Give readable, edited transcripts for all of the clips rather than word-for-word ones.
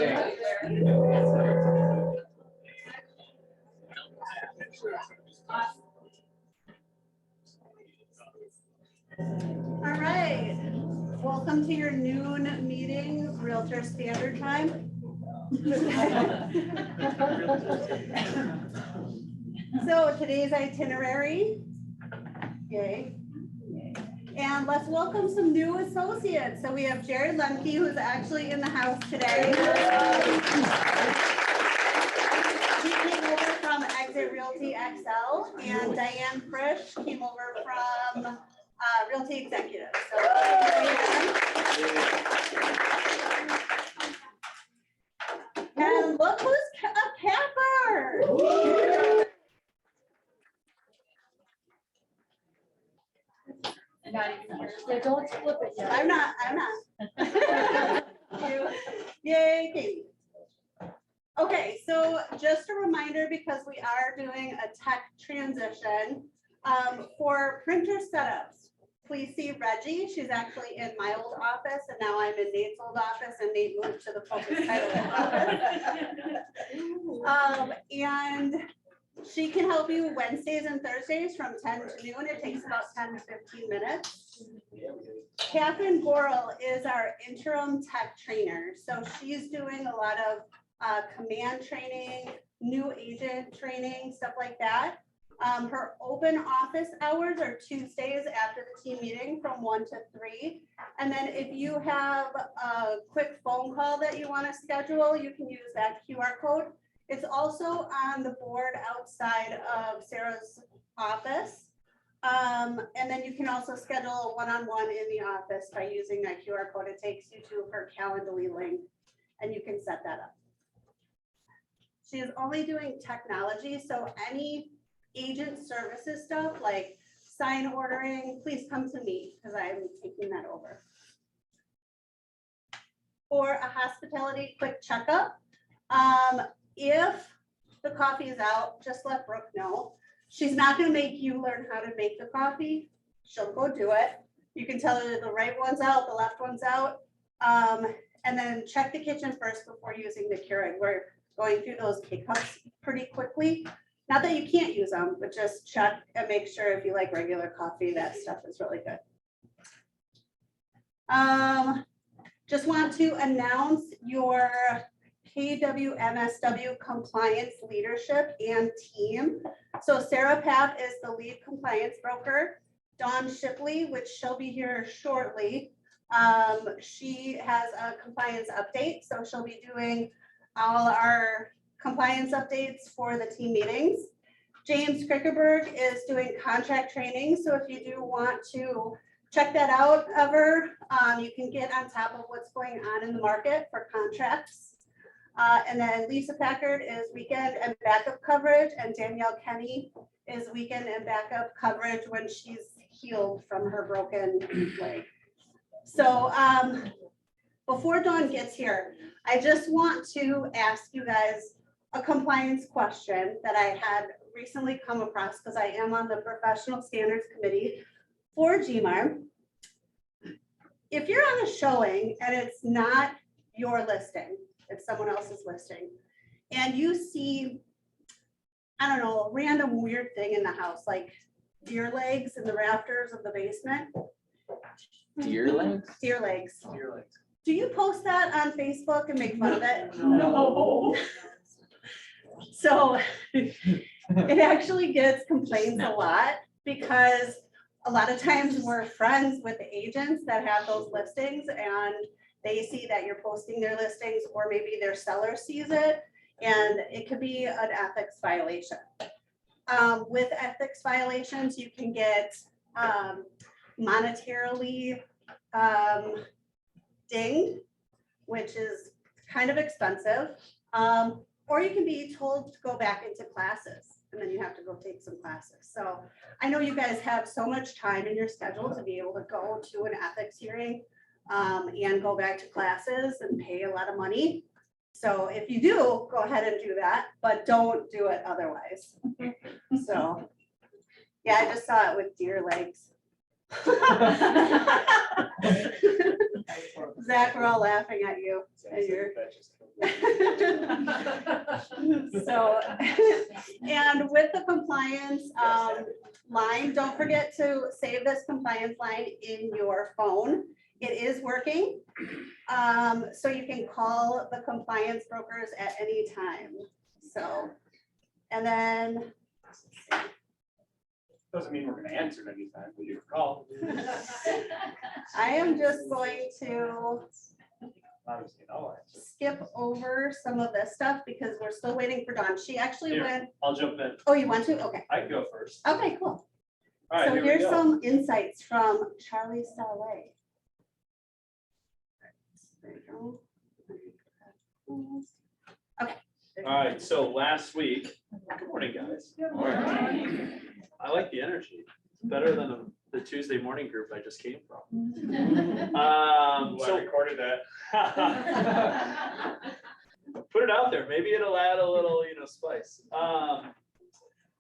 All right, welcome to your noon meeting, Realtor Standard Time. So today's itinerary, yay. And let's welcome some new associates. So we have Jared Lemke, who's actually in the house today. He came over from Exit Realty XL, and Diane Frisch came over from Realty Executive. So, and look who's a capper. Not even here. Yeah, don't flip it yet. I'm not. Yay, Katie. Okay, so just a reminder, because we are doing a tech transition, for printer setups, please see Reggie. She's actually in my old office, and now I'm in Nate's old office, and Nate moved to the Focus Title office. And she can help you Wednesdays and Thursdays from 10 to noon. It takes about 10 to 15 minutes. Catherine Borrell is our interim tech trainer. So she's doing a lot of command training, new agent training, stuff like that. Her open office hours are Tuesdays after the team meeting from 1 to 3. And then if you have a quick phone call that you want to schedule, you can use that QR code. It's also on the board outside of Sarah's office. And then you can also schedule a one-on-one in the office by using that QR code. It takes you to her Calendly link, and you can set that up. She is only doing technology, so any agent services stuff like sign ordering, please come to me because I'm taking that over. For a hospitality quick checkup, if the coffee is out, just let Brooke know. She's not going to make you learn how to make the coffee. She'll go do it. You can tell her the right one's out, the left one's out. And then check the kitchen first before using the Keurig. We're going through those K-cups pretty quickly. Not that you can't use them, but just check and make sure if you like regular coffee, that stuff is really good. Just want to announce your KWMSW compliance leadership and team. So Sarah Papp is the lead compliance broker. Dawn Shipley, which she'll be here shortly, she has a compliance update. So she'll be doing all our compliance updates for the team meetings. James Krickerberg is doing contract training. So if you do want to check that out ever, you can get on top of what's going on in the market for contracts. And then Lisa Packard is weekend and backup coverage, and Danielle Kenny is weekend and backup coverage when she's healed from her broken leg. So before Dawn gets here, I just want to ask you guys a compliance question that I had recently come across because I am on the professional standards committee for GMAR. If you're on a showing and it's not your listing, it's someone else's listing, and you see, I don't know, a random weird thing in the house, like deer legs in the rafters of the basement. Deer legs? Deer legs. Deer legs. Do you post that on Facebook and make fun of it? No. So it actually gets complaints a lot because a lot of times we're friends with the agents that have those listings, and they see that you're posting their listings, or maybe their seller sees it, and it could be an ethics violation. With ethics violations, you can get monetarily dinged, which is kind of expensive, or you can be told to go back into classes, and then you have to go take some classes. So I know you guys have so much time in your schedule to be able to go to an ethics hearing and go back to classes and pay a lot of money. So if you do, go ahead and do that, but don't do it otherwise. So yeah, I just saw it with deer legs. Zach, we're all laughing at you. And you're- So, and with the compliance line, don't forget to save this compliance line in your phone. It is working. So you can call the compliance brokers at any time. So, and then Doesn't mean we're gonna answer it anytime we do a call. I am just going to Obviously, no answer. skip over some of this stuff because we're still waiting for Dawn. She actually Here. went, I'll jump in. oh, you want to? Okay. I can go first. Okay, cool. All right, So here we here's go. some insights from Charlie Saleh. There you go. Okay. All right, so last week, good morning, guys. I like the energy. It's better than the Tuesday morning group I just came from. So recorded that. Put it out there. Maybe it'll add a little, spice.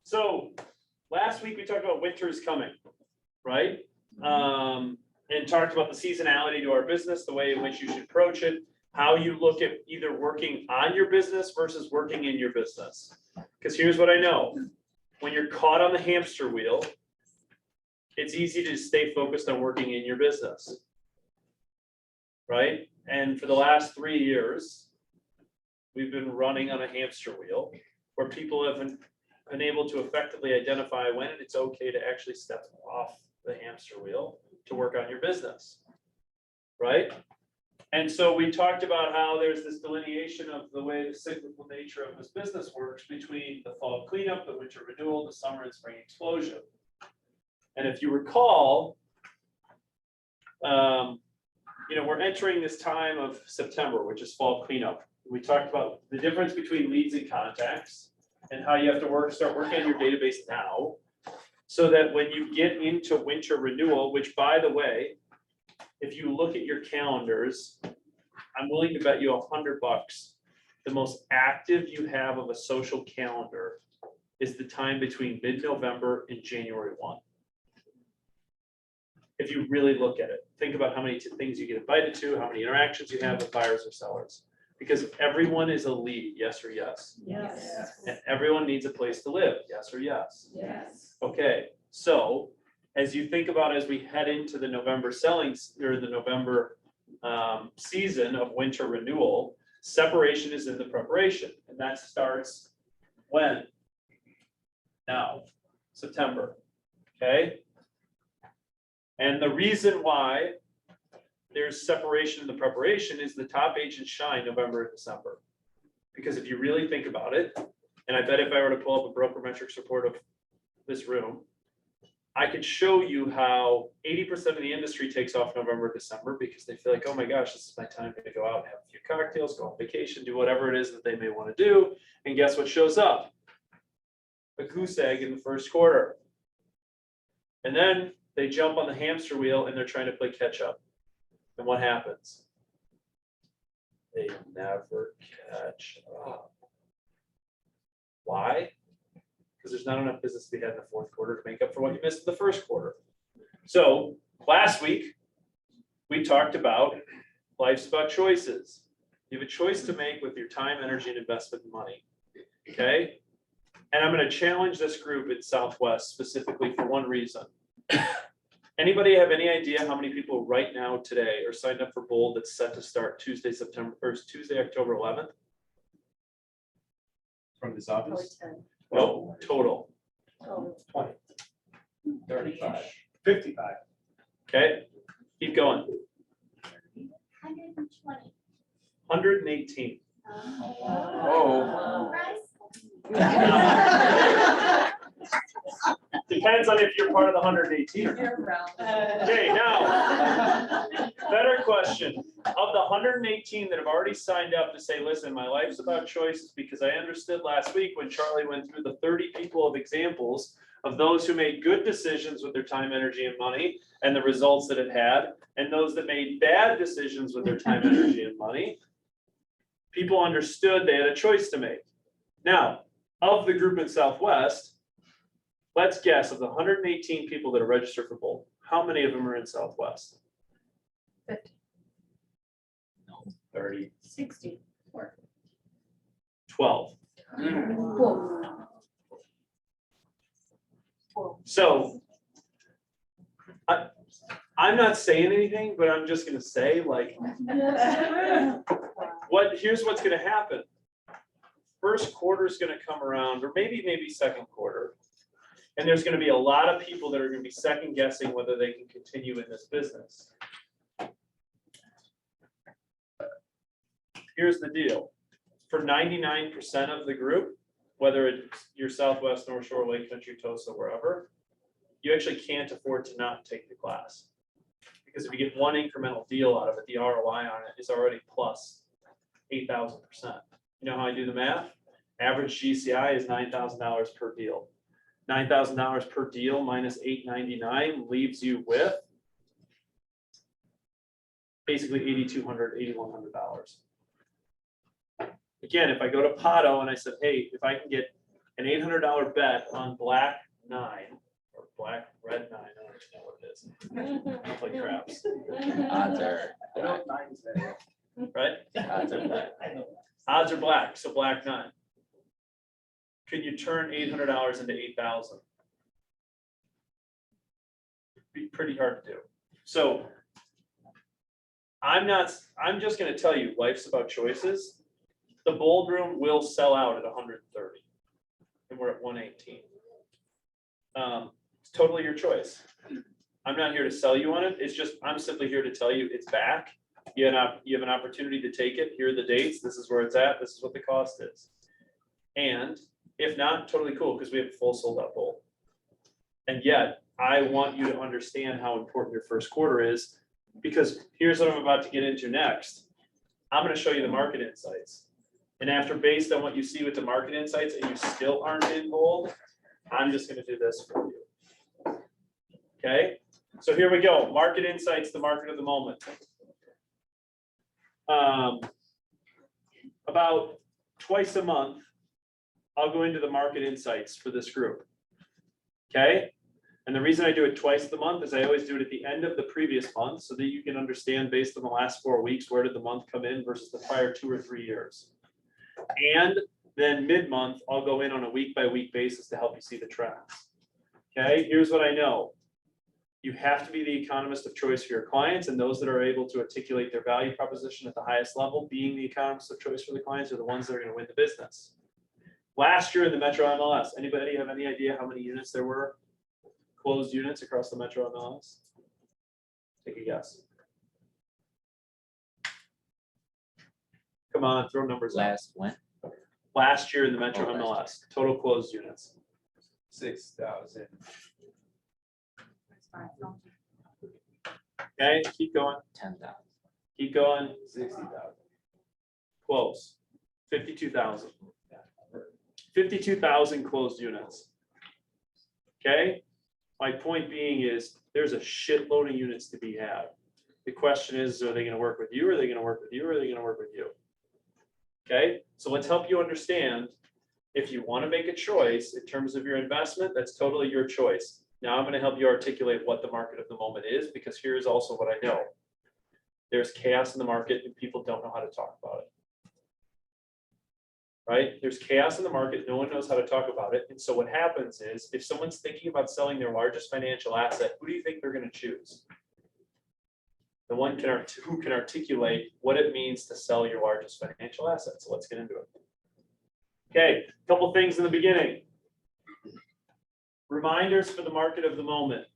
So last week we talked about winter is coming, right? And talked about the seasonality to our business, the way in which you should approach it, how you look at either working on your business versus working in your business. Because here's what I know. When you're caught on the hamster wheel, it's easy to stay focused on working in your business. Right? And for the last 3 years, we've been running on a hamster wheel where people haven't been able to effectively identify when it's okay to actually step off the hamster wheel to work on your business. Right? And so we talked about how there's this delineation of the way the cyclical nature of this business works between the fall cleanup, the winter renewal, the summer and spring explosion. And if you recall, we're entering this time of September, which is fall cleanup. We talked about the difference between leads and contacts and how you have to start working on your database now, so that when you get into winter renewal, which by the way, if you look at your calendars, I'm willing to bet you $100, the most active you have of a social calendar is the time between mid-November and January 1. If you really look at it, think about how many things you get invited to, how many interactions you have with buyers or sellers. Because everyone is a lead, yes or yes. Yes. And everyone needs a place to live, yes or yes. Yes. Okay, so as you think about as we head into the November or the November season of winter renewal, separation is in the preparation, and that starts when? Now, September, okay? And the reason why there's separation in the preparation is the top agents shine November and December. Because if you really think about it, and I bet if I were to pull up a broker metrics report of this room, I could show you how 80% of the industry takes off November, December, because they feel like, oh my gosh, this is my time to go out and have a few cocktails, go on vacation, do whatever it is that they may want to do. And guess what shows up? A goose egg in the first quarter. And then they jump on the hamster wheel and they're trying to play catch up. And what happens? They never catch up. Why? Because there's not enough business to be had in the fourth quarter to make up for what you missed in the first quarter. So last week, we talked about life's about choices. You have a choice to make with your time, energy, and investment money. Okay? And I'm going to challenge this group in Southwest specifically for one reason. Anybody have any idea how many people right now today are signed up for Bold that's set to start Tuesday, October 11th? From this office? No, total. 20. 35. 55. Okay, keep going. 120. 118. Whoa. Depends on if you're part of the 118. Okay, now, better question. Of the 118 that have already signed up to say, listen, my life's about choices, because I understood last week when Charlie went through the 30 people of examples of those who made good decisions with their time, energy, and money, and the results that it had, and those that made bad decisions with their time, energy, and money. People understood they had a choice to make. Now, of the group in Southwest, let's guess of the 118 people that are registered for Bold, How many of them are in Southwest? 50, 30, 60. 12. Whoa. So I'm not saying anything, but I'm just gonna say, like, here's what's gonna happen. First quarter is gonna come around, or maybe second quarter. And there's gonna be a lot of people that are gonna be second guessing whether they can continue in this business. Here's the deal. For 99% of the group, whether it's your Southwest, North Shore, Lake Country, Tosa, wherever, you actually can't afford to not take the class. Because if you get one incremental deal out of it, the ROI on it is already plus 8,000%. You know how I do the math? Average GCI is $9,000 per deal. $9,000 per deal minus $899 leaves you with basically $8,200, $8,100. Again, if I go to Pato and I said, hey, if I can get an $800 bet on black 9 or black red 9, I don't know what it is. I play craps, Odds are, right? odds are black. Odds are black, so black 9. Can you turn $800 into 8,000? Be pretty hard to do. So I'm just gonna tell you, life's about choices. The Bold Room will sell out at 130, and we're at 118. It's totally your choice. I'm not here to sell you on it. It's just, I'm simply here to tell you it's back. You have an opportunity to take it. Here are the dates. This is where it's at. This is what the cost is. And if not, totally cool, because we have a full sold out bowl. And yet, I want you to understand how important your first quarter is, because here's what I'm about to get into next. I'm going to show you the market insights. And after, based on what you see with the market insights, and you still aren't in bold, I'm just going to do this for you. Okay, so here we go. Market insights, the market of the moment. About twice a month, I'll go into the market insights for this group. Okay, and the reason I do it twice a month is I always do it at the end of the previous month, so that you can understand based on the last 4 weeks, where did the month come in versus the prior 2 or 3 years. And then mid-month, I'll go in on a week-by-week basis to help you see the trends. Okay, here's what I know. You have to be the economist of choice for your clients, and those that are able to articulate their value proposition at the highest level, being the economist of choice for the clients, are the ones that are going to win the business. Last year in the Metro MLS, anybody have any idea how many units there were? Closed units across the Metro MLS? Take a guess. Come on, throw numbers out. Last year in the Metro MLS, total closed units. 6,000. Okay, keep going, 10,000. keep going, 60,000. close, 52,000. 52,000 closed units. Okay, my point being is there's a shitload of units to be had. The question is, are they going to work with you? Are they going to work with you? Or are they going to work with you? Okay, so let's help you understand. If you want to make a choice in terms of your investment, that's totally your choice. Now I'm going to help you articulate what the market of the moment is, because here's also what I know. There's chaos in the market and people don't know how to talk about it. Right? There's chaos in the market. No one knows how to talk about it. And so what happens is, if someone's thinking about selling their largest financial asset, who do you think they're going to choose? The one who can articulate what it means to sell your largest financial asset. So let's get into it. Okay, a couple things in the beginning. Reminders for the market of the moment.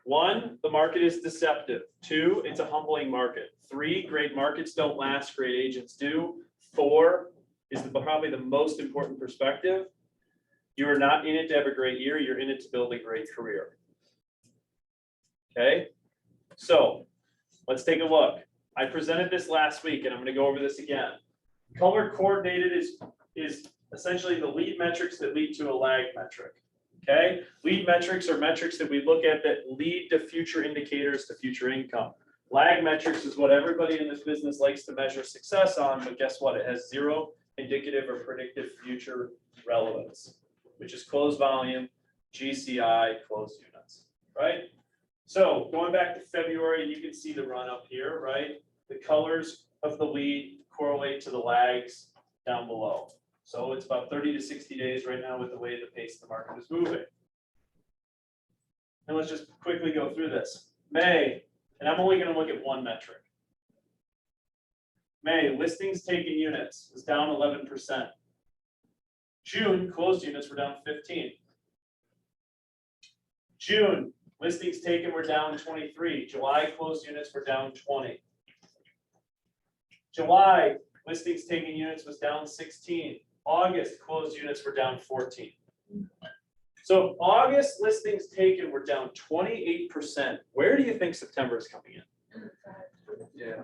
1, the market is deceptive. 2, it's a humbling market. 3, great markets don't last, great agents do. 4 is probably the most important perspective. You are not in it to have a great year, you're in it to build a great career. Okay, so let's take a look. I presented this last week and I'm going to go over this again. Color coordinated is essentially the lead metrics that lead to a lag metric. Okay, lead metrics are metrics that we look at that lead to future indicators to future income. Lag metrics is what everybody in this business likes to measure success on, but guess what? It has 0 indicative or predictive future relevance, which is closed volume, GCI, closed units, right? So going back to February, you can see the run up here, right? The colors of the lead correlate to the lags down below. So it's about 30 to 60 days right now with the way the pace of the market is moving. And let's just quickly go through this. May, and I'm only going to look at one metric. May, listings taken units is down 11%. June, closed units were down 15. June, listings taken were down 23. July, closed units were down 20. July, listings taken units was down 16. August, closed units were down 14. So if August listings taken were down 28%, where do you think September is coming in? Yeah.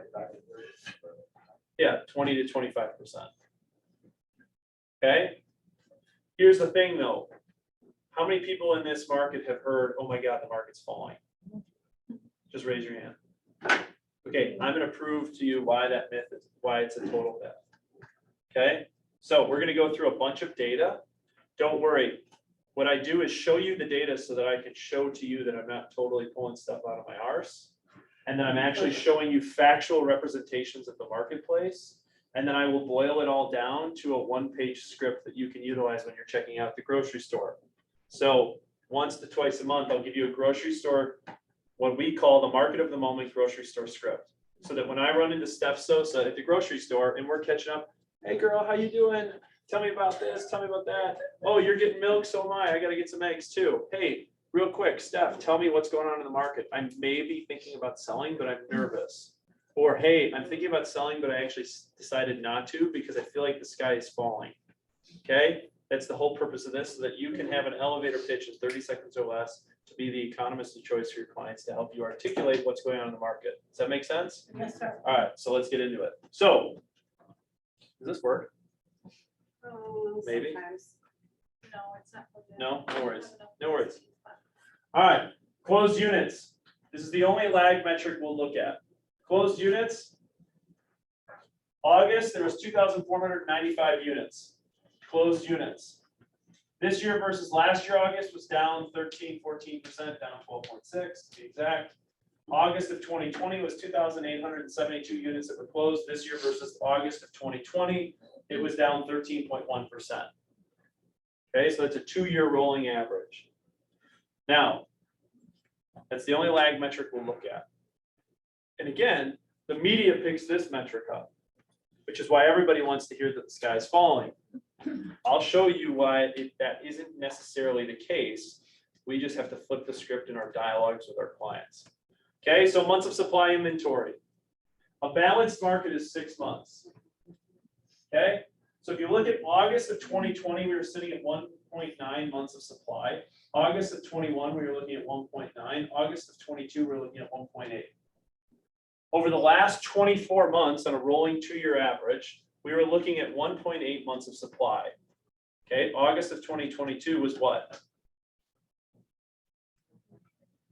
Yeah, 20 to 25%. Okay. Here's the thing though. How many people in this market have heard, oh my God, the market's falling? Just raise your hand. Okay, I'm gonna prove to you why that myth is, why it's a total myth. Okay, so we're gonna go through a bunch of data. Don't worry. What I do is show you the data so that I can show to you that I'm not totally pulling stuff out of my arse. And then I'm actually showing you factual representations of the marketplace. And then I will boil it all down to a one-page script that you can utilize when you're checking out the grocery store. So once to twice a month, I'll give you a grocery store, what we call the market of the moment grocery store script. So that when I run into Steph Sosa at the grocery store and we're catching up, hey girl, how you doing? Tell me about this, tell me about that. Oh, you're getting milk, so am I gotta get some eggs too. Hey, real quick, Steph, tell me what's going on in the market. I may be thinking about selling, but I'm nervous. Or, hey, I'm thinking about selling, but I actually decided not to because I feel like the sky is falling. Okay, that's the whole purpose of this, so that you can have an elevator pitch in 30 seconds or less to be the economist of choice for your clients to help you articulate what's going on in the market. Does that make sense? Yes, sir. All right, so let's get into it. So, does this work? Maybe. Sometimes. No, it's not. No, no worries, no worries. All right, closed units. This is the only lag metric we'll look at. Closed units. August, there was 2,495 units. Closed units. This year versus last year, August was down 13, 14%, down 12.6 to be exact. August of 2020 was 2,872 units that were closed. This year versus August of 2020, it was down 13.1%. Okay, so that's a 2-year rolling average. Now, that's the only lag metric we'll look at. And again, the media picks this metric up, which is why everybody wants to hear that the sky is falling. I'll show you why that isn't necessarily the case. We just have to flip the script in our dialogues with our clients. Okay, so months of supply inventory. A balanced market is 6 months. Okay, so if you look at August of 2020, we were sitting at 1.9 months of supply. August of 21, we were looking at 1.9. August of 22, we're looking at 1.8. Over the last 24 months on a rolling 2-year average, we were looking at 1.8 months of supply. Okay, August of 2022 was what?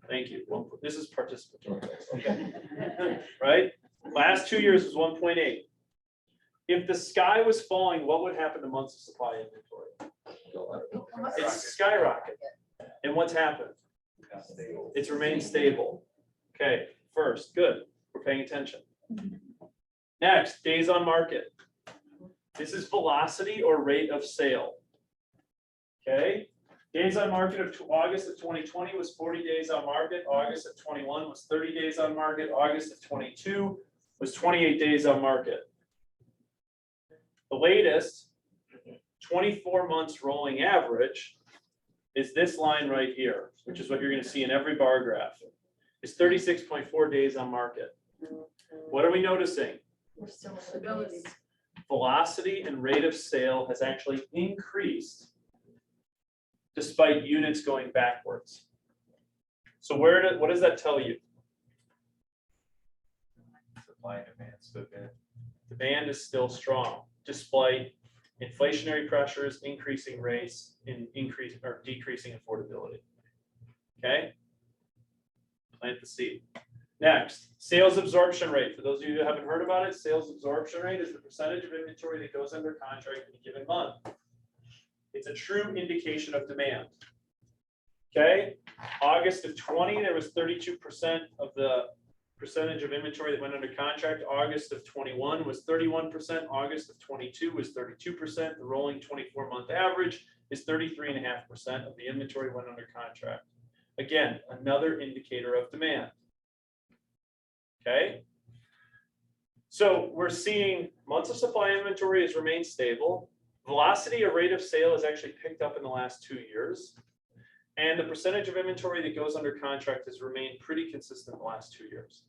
Thank you. Well, this is participatory. Okay. Right? Last 2 years was 1.8. If the sky was falling, what would happen to months of supply inventory? It's skyrocketed. And what's happened? It's remained stable. Okay, first, good. We're paying attention. Next, days on market. This is velocity or rate of sale. Okay, days on market of August of 2020 was 40 days on market. August of 21 was 30 days on market. August of 22 was 28 days on market. The latest 24 months rolling average is this line right here, which is what you're going to see in every bar graph. It's 36.4 days on market. What are we noticing? We're still stability. Velocity and rate of sale has actually increased despite units going backwards. So what does that tell you? Supply and demand still good. Demand is still strong despite inflationary pressures, increasing rates, and decreasing affordability. Okay? Plant the seed. Next, sales absorption rate. For those of you who haven't heard about it, sales absorption rate is the percentage of inventory that goes under contract in a given month. It's a true indication of demand. Okay, August of 20, there was 32% of the percentage of inventory that went under contract. August of 21 was 31%. August of 22 was 32%. The rolling 24-month average is 33.5% of the inventory went under contract. Again, another indicator of demand. Okay. So we're seeing months of supply inventory has remained stable. Velocity or rate of sale has actually picked up in the last 2 years. And the percentage of inventory that goes under contract has remained pretty consistent the last 2 years.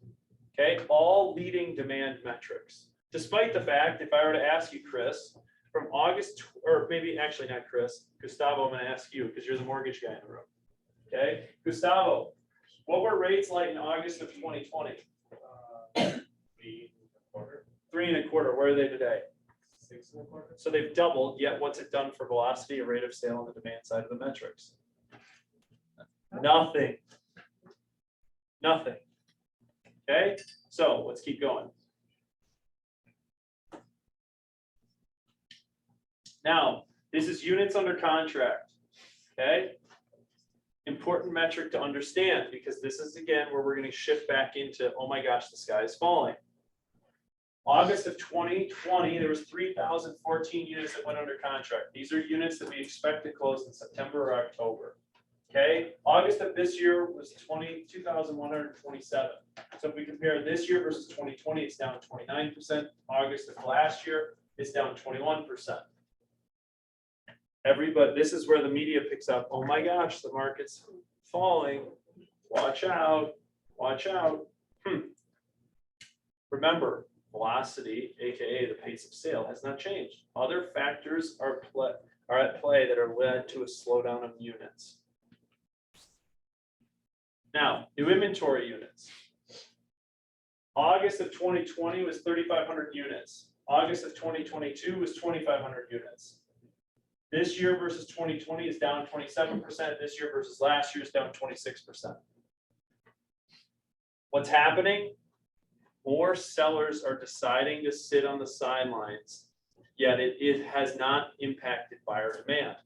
Okay, all leading demand metrics. Despite the fact, if I were to ask you, Chris, from August, or maybe actually not Chris, Gustavo, I'm gonna ask you because you're the mortgage guy in the room. Okay, Gustavo, what were rates like in August of 2020? 3.25. Where are they today? 6.25. So they've doubled, yet what's it done for velocity or rate of sale on the demand side of the metrics? Nothing. Nothing. Okay, so let's keep going. Now, this is units under contract. Okay. Important metric to understand because this is again where we're going to shift back into, oh my gosh, the sky is falling. August of 2020, there was 3,014 units that went under contract. These are units that we expect to close in September or October. Okay, August of this year was 2,127. So if we compare this year versus 2020, it's down 29%. August of last year is down 21%. Everybody, this is where the media picks up. Oh my gosh, the market's falling. Watch out, watch out. Remember, velocity, AKA the pace of sale, has not changed. Other factors are at play that are led to a slowdown of units. Now, new inventory units. August of 2020 was 3,500 units. August of 2022 was 2,500 units. This year versus 2020 is down 27%. This year versus last year is down 26%. What's happening? More sellers are deciding to sit on the sidelines, yet it has not impacted buyer demand.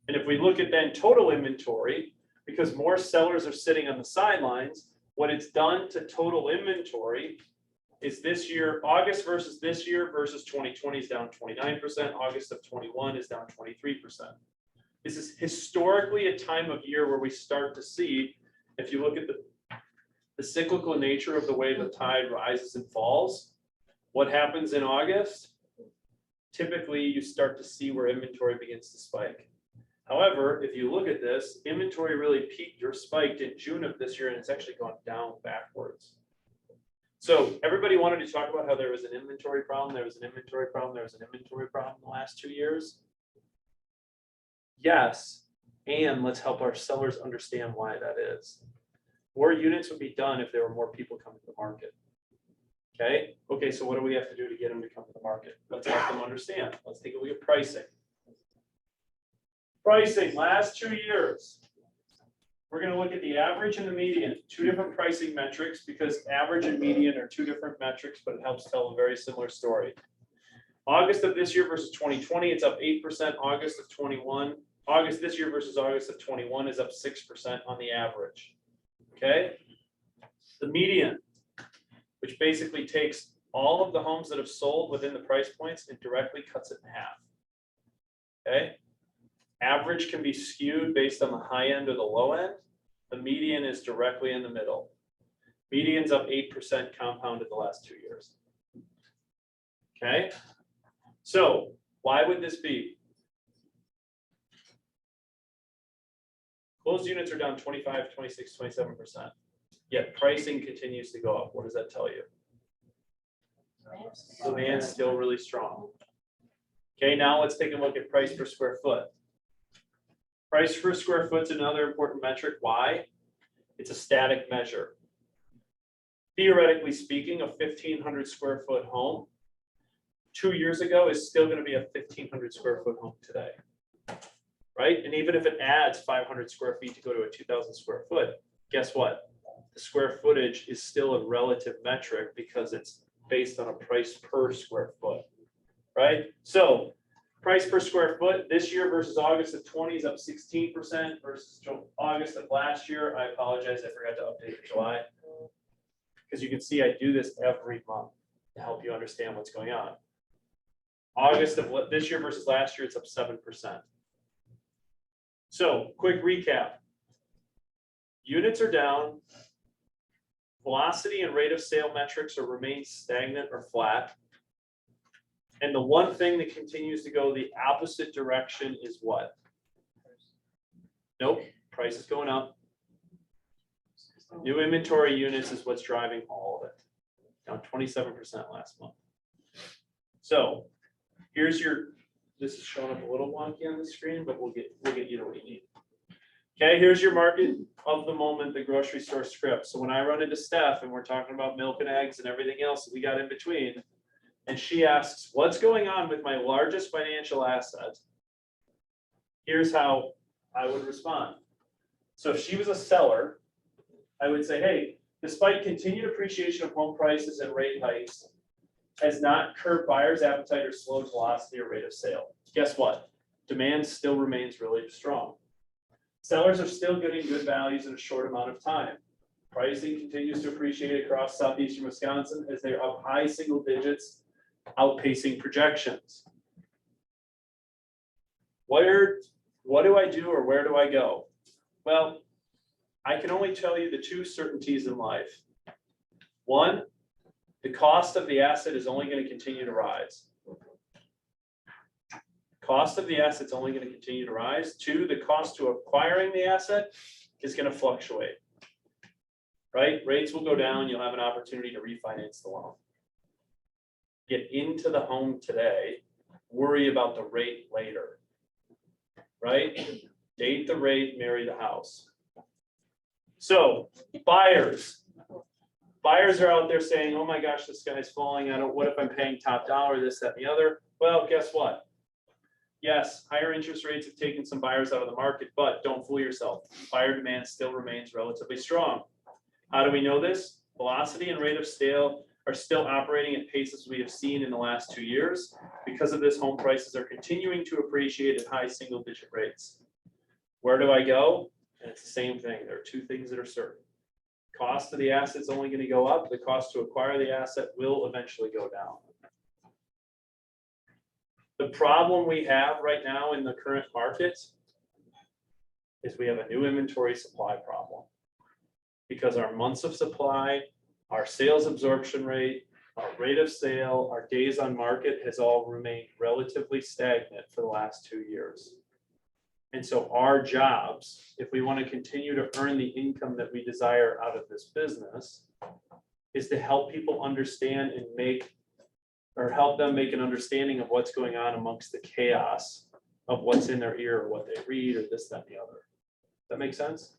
And if we look at then total inventory, because more sellers are sitting on the sidelines, what it's done to total inventory is this year, August versus this year versus 2020 is down 29%. August of 21 is down 23%. This is historically a time of year where we start to see, if you look at the cyclical nature of the way the tide rises and falls, what happens in August? Typically, you start to see where inventory begins to spike. However, if you look at this, inventory really peaked or spiked in June of this year, and it's actually gone down backwards. So everybody wanted to talk about how there was an inventory problem, there was an inventory problem, there was an inventory problem in the last 2 years. Yes, and let's help our sellers understand why that is. More units would be done if there were more people coming to the market. Okay, so what do we have to do to get them to come to the market? Let's help them understand. Let's take a look at pricing. Pricing, last 2 years. We're going to look at the average and the median, two different pricing metrics because average and median are two different metrics, but it helps tell a very similar story. August of this year versus 2020, it's up 8%. August this year versus August of 21 is up 6% on the average. Okay. The median, which basically takes all of the homes that have sold within the price points and directly cuts it in half. Okay. Average can be skewed based on the high end or the low end. The median is directly in the middle. Median's up 8% compounded the last 2 years. Okay, so why would this be? Closed units are down 25, 26, 27%. Yet pricing continues to go up. What does that tell you? Demand's still really strong. Okay, now let's take a look at price per square foot. Price per square foot is another important metric. Why? It's a static measure. Theoretically speaking, a 1,500 square foot home 2 years ago is still going to be a 1,500 square foot home today. Right? And even if it adds 500 square feet to go to a 2,000 square foot, guess what? The square footage is still a relative metric because it's based on a price per square foot. Right? So Price per square foot this year versus August of 20 is up 16% versus August of last year. I apologize, I forgot to update for July. Because you can see I do this every month to help you understand what's going on. August of this year versus last year, it's up 7%. So quick recap. Units are down. Velocity and rate of sale metrics are remain stagnant or flat. And the one thing that continues to go the opposite direction is what? Nope, price is going up. New inventory units is what's driving all of it. Down 27% last month. So here's your, this is showing up a little wonky on the screen, but we'll get you to what you need. Okay, here's your market of the moment, the grocery store script. So when I run into Steph and we're talking about milk and eggs and everything else that we got in between, and she asks, what's going on with my largest financial asset? Here's how I would respond. So if she was a seller, I would say, hey, despite continued appreciation of home prices and rate hikes, has not curbed buyers' appetite or slowed velocity or rate of sale. Guess what? Demand still remains really strong. Sellers are still getting good values in a short amount of time. Pricing continues to appreciate across southeastern Wisconsin as they're up high single digits, outpacing projections. What do I do or where do I go? Well, I can only tell you the two certainties in life. One, the cost of the asset is only going to continue to rise. Cost of the asset is only going to continue to rise. Two, the cost to acquiring the asset is going to fluctuate. Right? Rates will go down. You'll have an opportunity to refinance the loan. Get into the home today. Worry about the rate later. Right? Date the rate, marry the house. So buyers are out there saying, oh my gosh, the sky's falling. What if I'm paying top dollar, this, that, and the other? Well, guess what? Yes, higher interest rates have taken some buyers out of the market, but don't fool yourself. Buyer demand still remains relatively strong. How do we know this? Velocity and rate of sale are still operating at paces we have seen in the last 2 years. Because of this, home prices are continuing to appreciate at high single-digit rates. Where do I go? And it's the same thing. There are two things that are certain. Cost of the asset's only going to go up. The cost to acquire the asset will eventually go down. The problem we have right now in the current market is we have a new inventory supply problem. Because our months of supply, our sales absorption rate, our rate of sale, our days on market has all remained relatively stagnant for the last 2 years. And so our jobs, if we want to continue to earn the income that we desire out of this business, is to help people understand and help them make an understanding of what's going on amongst the chaos of what's in their ear or what they read or this, that, and the other. Does that make sense?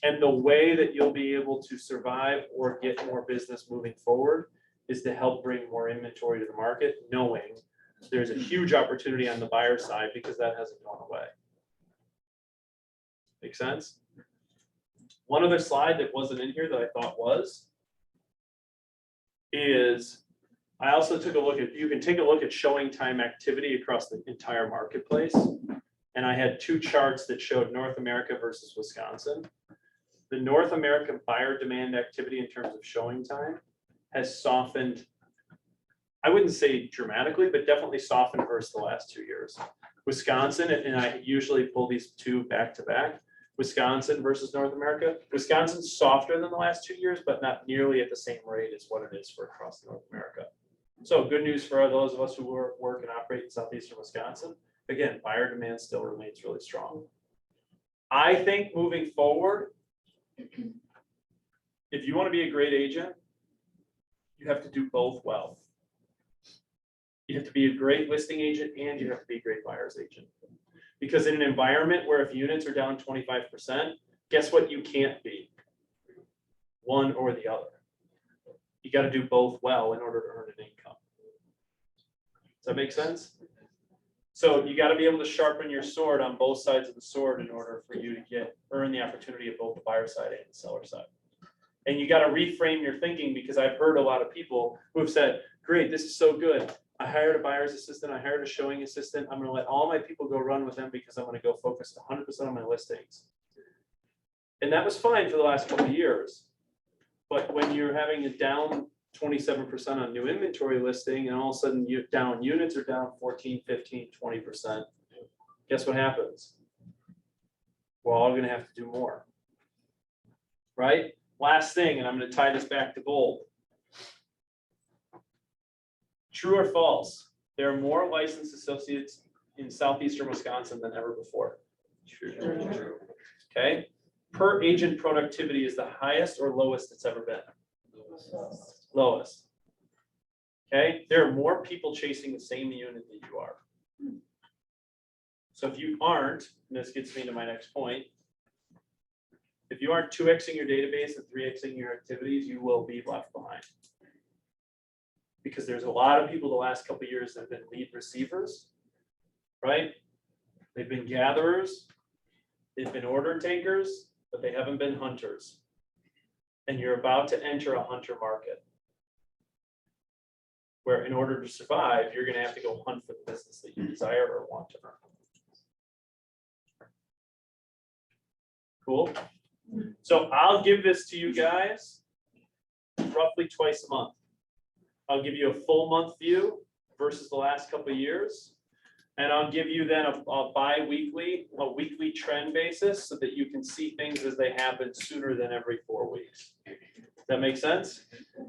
And the way that you'll be able to survive or get more business moving forward is to help bring more inventory to the market, knowing there's a huge opportunity on the buyer side because that hasn't gone away. Make sense? One other slide that wasn't in here that I thought is I also took a look at, you can take a look at showing time activity across the entire marketplace. And I had two charts that showed North America versus Wisconsin. The North American buyer demand activity in terms of showing time has softened. I wouldn't say dramatically, but definitely softened versus the last 2 years. Wisconsin, and I usually pull these two back to back, Wisconsin versus North America. Wisconsin's softer than the last 2 years, but not nearly at the same rate as what it is for across North America. So good news for those of us who work and operate in southeastern Wisconsin. Again, buyer demand still remains really strong. I think moving forward, if you want to be a great agent, you have to do both well. You have to be a great listing agent and you have to be a great buyer's agent. Because in an environment where if units are down 25%, guess what you can't be? One or the other. You got to do both well in order to earn an income. Does that make sense? So you got to be able to sharpen your sword on both sides of the sword in order for you to earn the opportunity of both the buyer side and the seller side. And you got to reframe your thinking because I've heard a lot of people who have said, great, this is so good. I hired a buyer's assistant, I hired a showing assistant, I'm gonna let all my people go run with them because I'm gonna go focus 100% on my listings. And that was fine for the last couple of years. But when you're having a down 27% on new inventory listing and all of a sudden you down units are down 14, 15, 20%, guess what happens? We're all gonna have to do more. Right? Last thing, and I'm gonna tie this back to gold. True or false? There are more licensed associates in southeastern Wisconsin than ever before. True. Okay? Per agent productivity is the highest or lowest it's ever been? Lowest. Okay? There are more people chasing the same unit that you are. So if you aren't, and this gets me to my next point, if you aren't 2xing your database and 3xing your activities, you will be left behind. Because there's a lot of people the last couple of years that have been lead receivers, right? They've been gatherers, they've been order takers, but they haven't been hunters. And you're about to enter a hunter market, where in order to survive, you're gonna have to go hunt for the business that you desire or want to earn. Cool? So I'll give this to you guys roughly twice a month. I'll give you a full month view versus the last couple of years. And I'll give you then a bi-weekly, a weekly trend basis so that you can see things as they happen sooner than every 4 weeks. Does that make sense?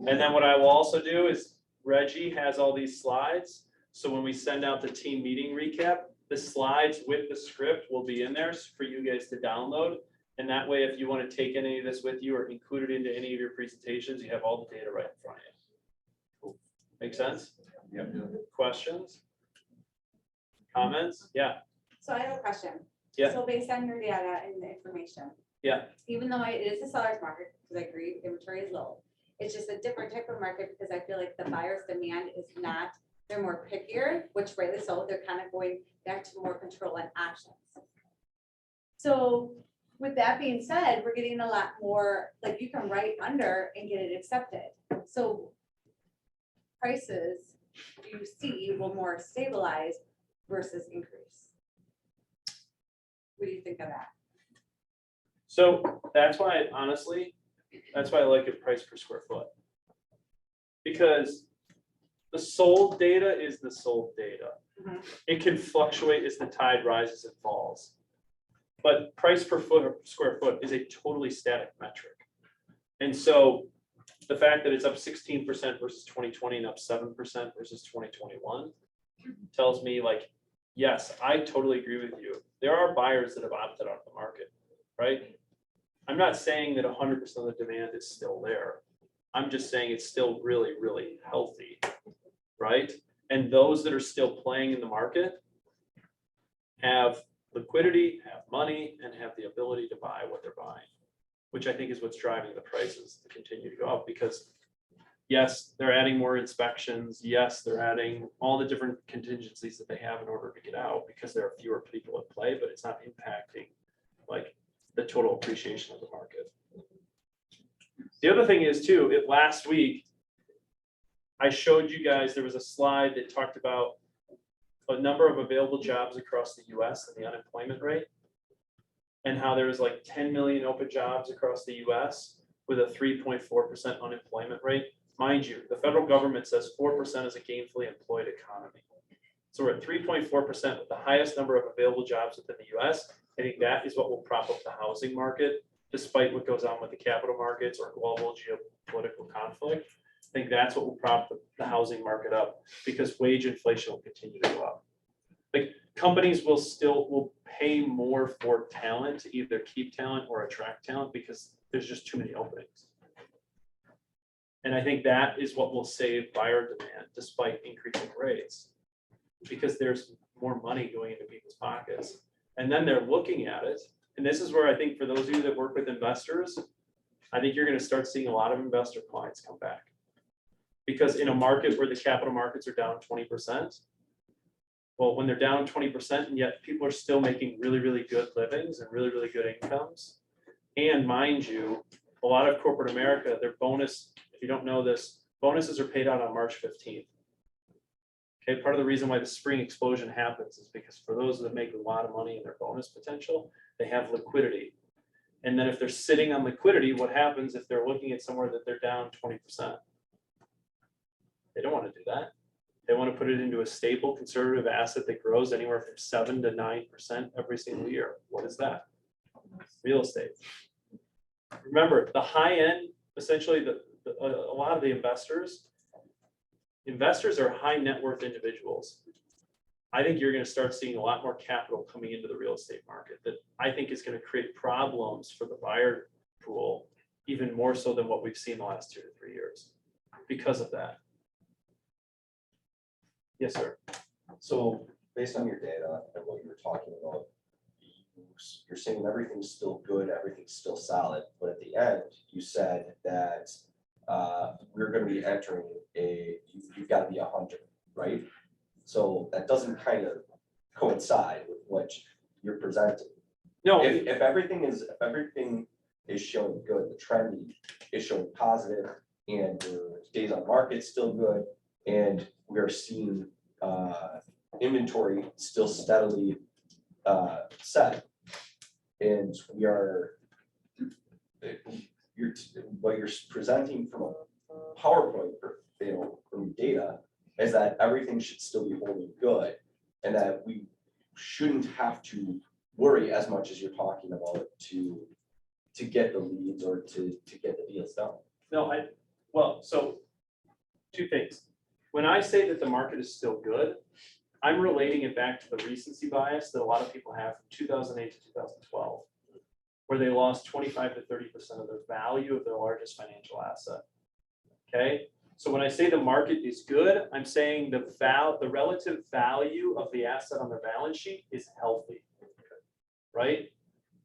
And then what I will also do is Reggie has all these slides. So when we send out the team meeting recap, the slides with the script will be in there for you guys to download. And that way, if you want to take any of this with you or include it into any of your presentations, you have all the data right in front of you. Cool. Make sense? Yep. Questions? Comments? Yeah, So I have a question. Yeah. So based on your data and the information. Yeah. Even though it is a seller's market, because I agree, inventory is low, it's just a different type of market because I feel like the buyer's demand is not, they're more pickier, which rightly so, they're kind of going back to more control and options. So with that being said, we're getting a lot more, like you can write under and get it accepted. So prices you see will more stabilize versus increase. What do you think of that? so that's why, honestly, that's why I like a price per square foot. Because the sold data is the sold data. Mhm. It can fluctuate as the tide rises and falls. But price per foot or square foot is a totally static metric. And so the fact that it's up 16% versus 2020 and up 7% versus 2021 tells me like, yes, I totally agree with you. There are buyers that have opted out of the market, right? I'm not saying that 100% of the demand is still there. I'm just saying it's still really, really healthy, right? And those that are still playing in the market have liquidity, have money, and have the ability to buy what they're buying, which I think is what's driving the prices to continue to go up because yes, they're adding more inspections. Yes, they're adding all the different contingencies that they have in order to get out because there are fewer people at play, but it's not impacting like the total appreciation of the market. The other thing is too, last week, I showed you guys, there was a slide that talked about a number of available jobs across the US and the unemployment rate. And how there was like 10 million open jobs across the US with a 3.4% unemployment rate. Mind you, the federal government says 4% is a gainfully employed economy. So we're at 3.4% with the highest number of available jobs within the US. I think that is what will prop up the housing market, despite what goes on with the capital markets or global geopolitical conflict. I think that's what will prop the housing market up because wage inflation will continue to go up. Like companies will pay more for talent to either keep talent or attract talent because there's just too many openings. And I think that is what will save buyer demand despite increasing rates because there's more money going into people's pockets. And then they're looking at it. And this is where I think for those of you that work with investors, I think you're going to start seeing a lot of investor clients come back. Because in a market where the capital markets are down 20%, well, when they're down 20% and yet people are still making really, really good livings and really, really good incomes. And mind you, a lot of corporate America, their bonus, if you don't know this, Bonuses are paid out on March 15th. Okay, part of the reason why the spring explosion happens is because for those that make a lot of money in their bonus potential, they have liquidity. And then if they're sitting on liquidity, what happens if they're looking at somewhere that they're down 20%? They don't want to do that. They want to put it into a stable conservative asset that grows anywhere from 7 to 9% every single year. What is that? Real estate. Remember, the high end, essentially a lot of the investors are high net worth individuals. I think you're going to start seeing a lot more capital coming into the real estate market that I think is going to create problems for the buyer pool, even more so than what we've seen the last 2 to 3 years because of that. Yes, sir. So based on your data and what you were talking about, you're saying everything's still good, everything's still solid, but at the end, you said that we're gonna be entering you've gotta be a hunter, right? So that doesn't kind of coincide with what you're presenting. No, If everything is showing good, the trend is showing positive, and the days on market still good, and we are seeing inventory still steadily set. And what you're presenting from a PowerPoint, from data, is that everything should still be holding good, and that we shouldn't have to worry as much as you're talking about to get the leads or to get the deals done. no, so 2 things. When I say that the market is still good, I'm relating it back to the recency bias that a lot of people have from 2008 to 2012, where they lost 25 to 30% of their value of their largest financial asset. Okay, so when I say the market is good, I'm saying the relative value of the asset on their balance sheet is healthy, right?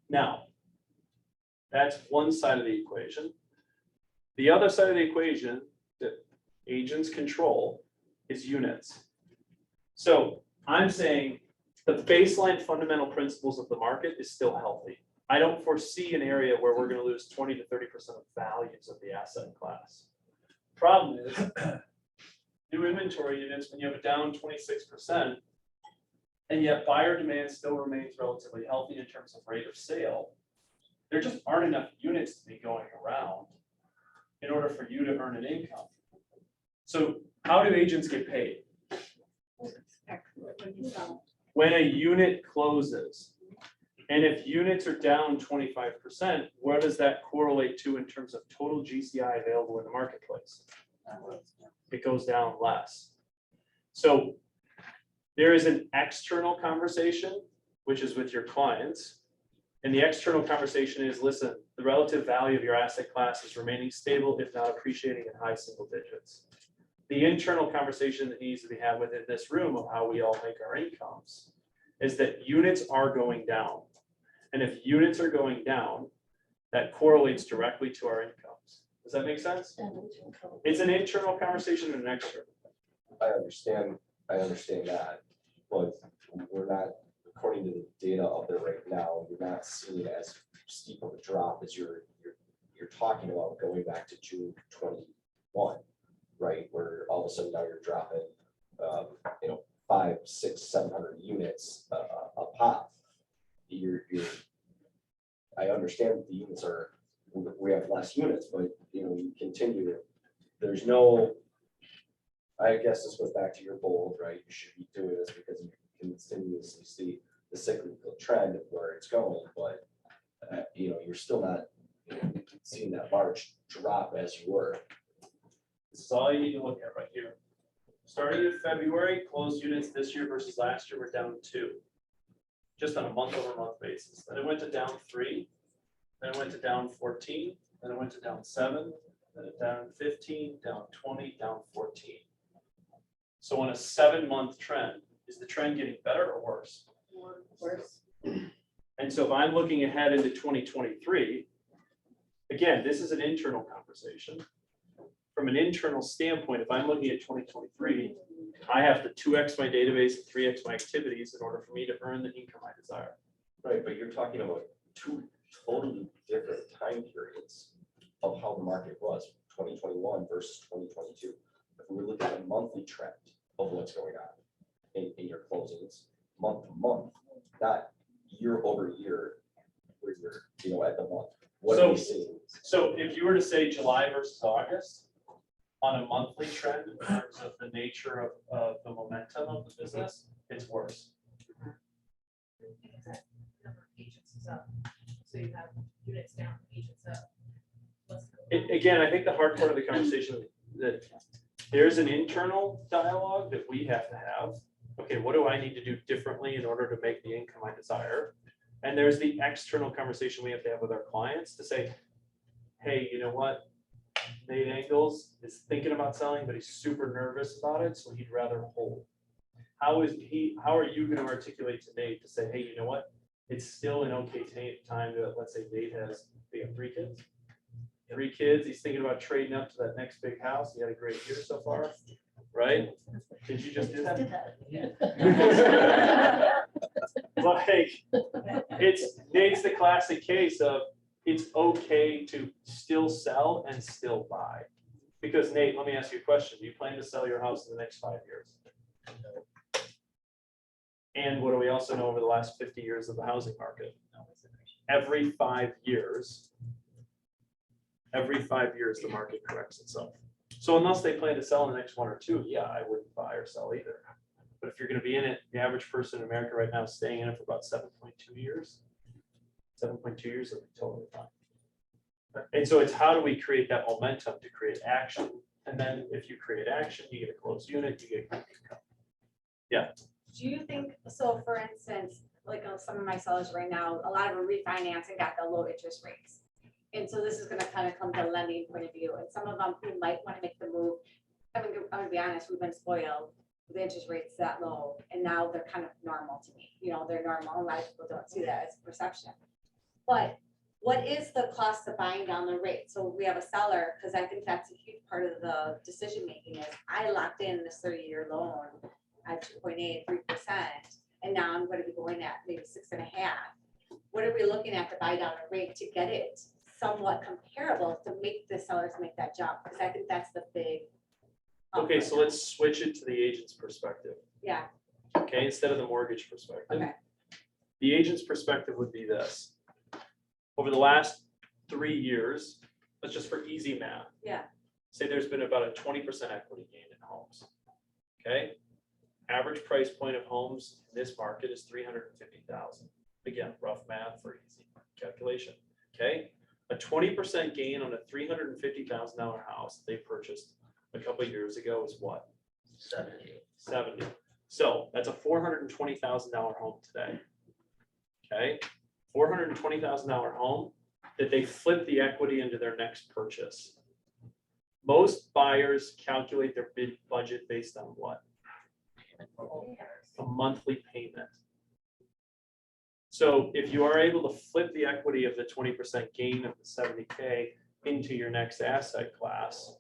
Now, that's one side of the equation. The other side of the equation that agents control is units. So I'm saying the baseline fundamental principles of the market is still healthy. I don't foresee an area where we're going to lose 20 to 30% of values of the asset class. Problem is, new inventory units, when you have a down 26%, and yet buyer demand still remains relatively healthy in terms of rate of sale, there just aren't enough units to be going around in order for you to earn an income. So how do agents get paid? When a unit closes. And if units are down 25%, what does that correlate to in terms of total GCI available in the marketplace? It goes down less. So there is an external conversation, which is with your clients. And the external conversation is, listen, the relative value of your asset class is remaining stable, if not appreciating in high single digits. The internal conversation that needs to be had within this room of how we all make our incomes is that units are going down. And if units are going down, that correlates directly to our incomes. Does that make sense? It's an internal conversation and an external. I understand that, but we're not, according to the data out there right now, you're not seeing as steep of a drop as you're talking about going back to June 21, right? Where all of a sudden now you're dropping, 500, 600, 700 units a pop. I understand that the units we have less units, but you continue to, there's no, I guess this goes back to your goal, right? You should be doing this because you continuously see the cyclical trend of where it's going, but you're still not seeing that large drop as you were. This is all you need to look at right here. Starting in February, closed units this year versus last year were down 2, just on a month-over-month basis. Then it went to down 3, then it went to down 14, then it went to down 7, then it down 15, down 20, down 14. So on a 7-month trend, is the trend getting better or worse? Worse. And so if I'm looking ahead into 2023, again, this is an internal conversation. From an internal standpoint, if I'm looking at 2023, I have to 2x my database and 3x my activities in order for me to earn the income I desire. Right, but you're talking about 2 totally different time periods of how the market was. 2021 versus 2022. If we look at a monthly trend of what's going on in your closings, month to month, not year over year, where you're, at the month, what are we seeing? So if you were to say July versus August, on a monthly trend in terms of the nature of the momentum of the business, it's worse. Because that number of agents is up. So you have units down, agents up. What's going on? Again, I think the hard part of the conversation that there's an internal dialogue that we have to have. Okay, what do I need to do differently in order to make the income I desire? And there's the external conversation we have to have with our clients to say, hey, you know what? Nate Angles is thinking about selling, but he's super nervous about it, so he'd rather hold. How are you going to articulate to Nate to say, hey, you know what? It's still an okay time to, let's say Nate has, we have 3 kids. 3 kids, he's thinking about trading up to that next big house. He had a great year so far, right? Did you just do that? Like, Nate's the classic case of it's okay to still sell and still buy. Because Nate, let me ask you a question. Do you plan to sell your house in the next 5 years? And what do we also know over the last 50 years of the housing market? Every 5 years, the market corrects itself. So unless they plan to sell in the next 1 or 2, yeah, I wouldn't buy or sell either. But if you're going to be in it, the average person in America right now is staying in it for about 7.2 years. 7.2 years would be totally fine. And so it's how do we create that momentum to create action? And then if you create action, you get a closed unit, you get income. Yeah. Do you think, so for instance, like some of my sellers right now, a lot of them refinance and got the low interest rates. And so this is gonna kind of come to a lending point of view, and some of them who might want to make the move. I'm gonna be honest, we've been spoiled with interest rates that low, and now they're kind of normal to me. They're normal. A lot of people don't see that as perception. But what is the cost of buying down the rate? So we have a seller, because I think that's a huge part of the decision making is I locked in this 30-year loan at 2.8, 3%, and now I'm going to be going at maybe 6.5. What are we looking at to buy down the rate to get it somewhat comparable to make the sellers make that jump? Because I think that's the big. Okay, so let's switch it to the agent's perspective. Yeah. Okay, instead of the mortgage perspective. Okay. The agent's perspective would be this. Over the last 3 years, let's just for easy math. Yeah. Say there's been about a 20% equity gain in homes. Okay. Average price point of homes in this market is $350,000. Again, rough math for easy calculation. Okay. A 20% gain on a $350,000 house they purchased a couple of years ago is what? 70. So that's a $420,000 home today. Okay. $420,000 home that they flip the equity into their next purchase. Most buyers calculate their bid budget based on what? A monthly payment. So if you are able to flip the equity of the 20% gain of the 70K into your next asset class,